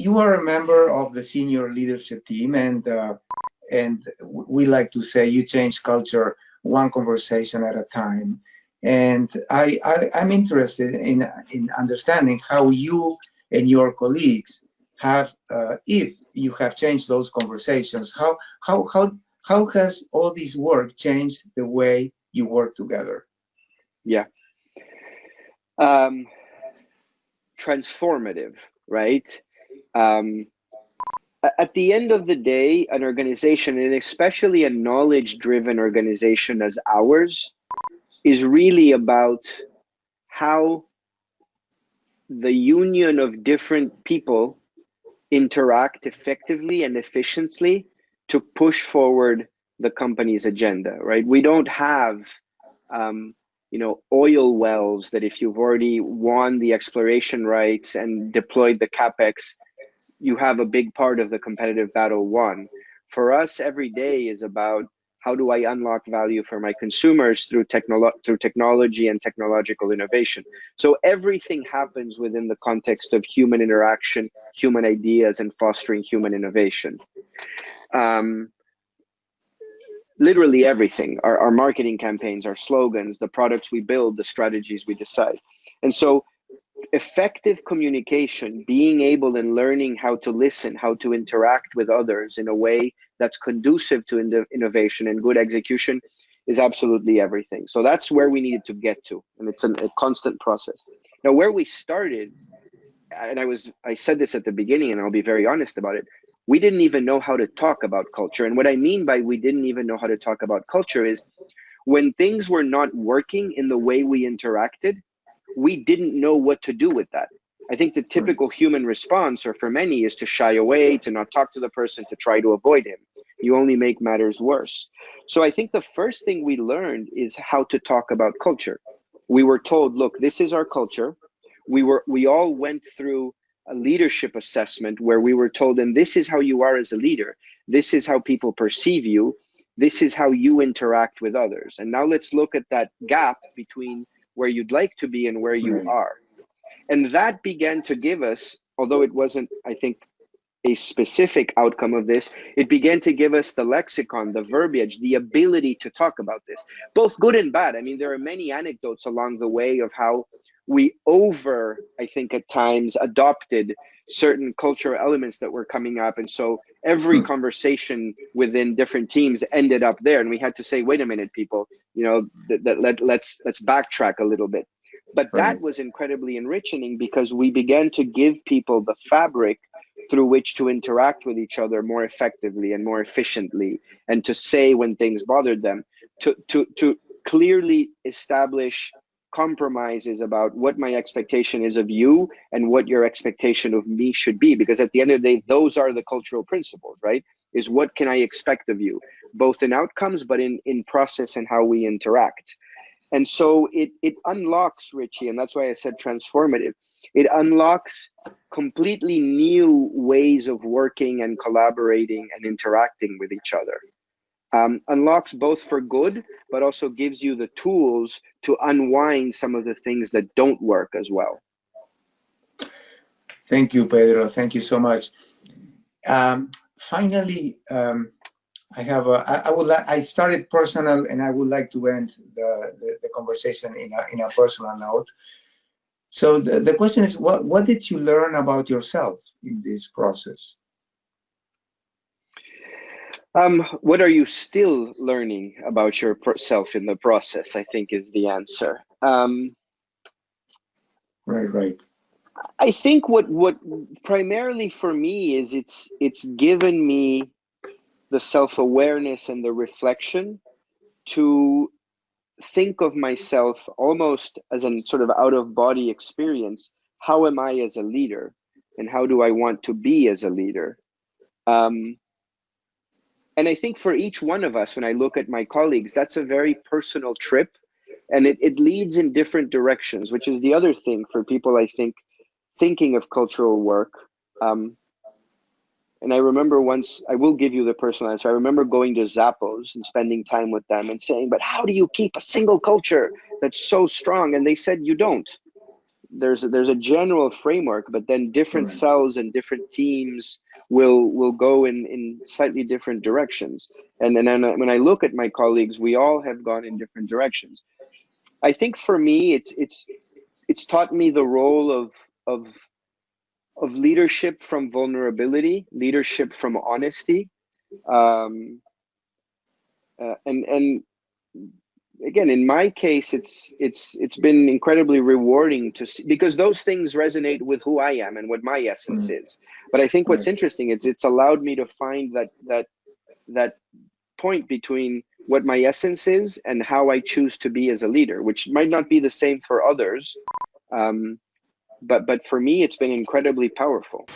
you are a member of the senior leadership team, and we like to say you change culture one conversation at a time. And I'm interested in understanding how you and your colleagues have, if you have changed those conversations, how has all this work changed the way you work together? Yeah. Transformative, right? At the end of the day, an organization, and especially a knowledge-driven organization as ours, is really about how the union of different people interact effectively and efficiently to push forward the company's agenda, right? We don't have oil wells that if you've already won the exploration rights and deployed the capex, you have a big part of the competitive battle won. For us, every day is about how do I unlock value for my consumers through technology and technological innovation. So everything happens within the context of human interaction, human ideas, and fostering human innovation. Literally everything, our marketing campaigns, our slogans, the products we build, the strategies we decide. And so effective communication, being able and learning how to listen, how to interact with others in a way that's conducive to innovation and good execution is absolutely everything. So that's where we needed to get to, and it's a constant process. Now, where we started, and I said this at the beginning, and I'll be very honest about it, we didn't even know how to talk about culture. And what I mean by we didn't even know how to talk about culture is when things were not working in the way we interacted, we didn't know what to do with that. I think the typical human response, or for many, is to shy away, to not talk to the person, to try to avoid him. You only make matters worse. So I think the first thing we learned is how to talk about culture. We were told, look, this is our culture. We all went through a leadership assessment where we were told, and this is how you are as a leader. This is how people perceive you. This is how you interact with others. And now let's look at that gap between where you'd like to be and where you are. And that began to give us, although it wasn't, I think, a specific outcome of this, it began to give us the lexicon, the verbiage, the ability to talk about this, both good and bad. I mean, there are many anecdotes along the way of how we I think at times, adopted certain cultural elements that were coming up. And so every conversation within different teams ended up there. And we had to say, wait a minute, people, let's backtrack a little bit. But that was incredibly enriching because we began to give people the fabric through which to interact with each other more effectively and more efficiently, and to say when things bothered them, to clearly establish compromises about what my expectation is of you and what your expectation of me should be. Because at the end of the day, those are the cultural principles, right? Is what can I expect of you, both in outcomes, but in process and how we interact. And so it unlocks, Richie, and that's why I said transformative. It unlocks completely new ways of working and collaborating and interacting with each other. Unlocks both for good, but also gives you the tools to unwind some of the things that don't work as well. Thank you, Pedro. Thank you so much. Finally, I started personal, and I would like to end the conversation in a personal note. So the question is, what did you learn about yourself in this process? What are you still learning about yourself in the process, I think is the answer. Right. I think what primarily for me is it's given me the self-awareness and the reflection to think of myself almost as a sort of out-of-body experience. How am I as a leader, and how do I want to be as a leader? And I think for each one of us, when I look at my colleagues, that's a very personal trip, and it leads in different directions, which is the other thing for people, I think, thinking of cultural work. And I remember once, I will give you the personal answer. I remember going to Zappos and spending time with them and saying, but how do you keep a single culture that's so strong? And they said, you don't. there's a general framework, but then different Correct. cells and different teams will go in slightly different directions. And then when I look at my colleagues, we all have gone in different directions. I think for me, it's taught me the role of leadership from vulnerability, leadership from honesty, um, and again, in my case, it's been incredibly rewarding to see, because those things resonate with who I am and what my essence Mm. is. But I think what's Right. interesting is it's allowed me to find that point between what my essence is and how I choose to be as a leader, which might not be the same for others. But for me, it's been incredibly powerful.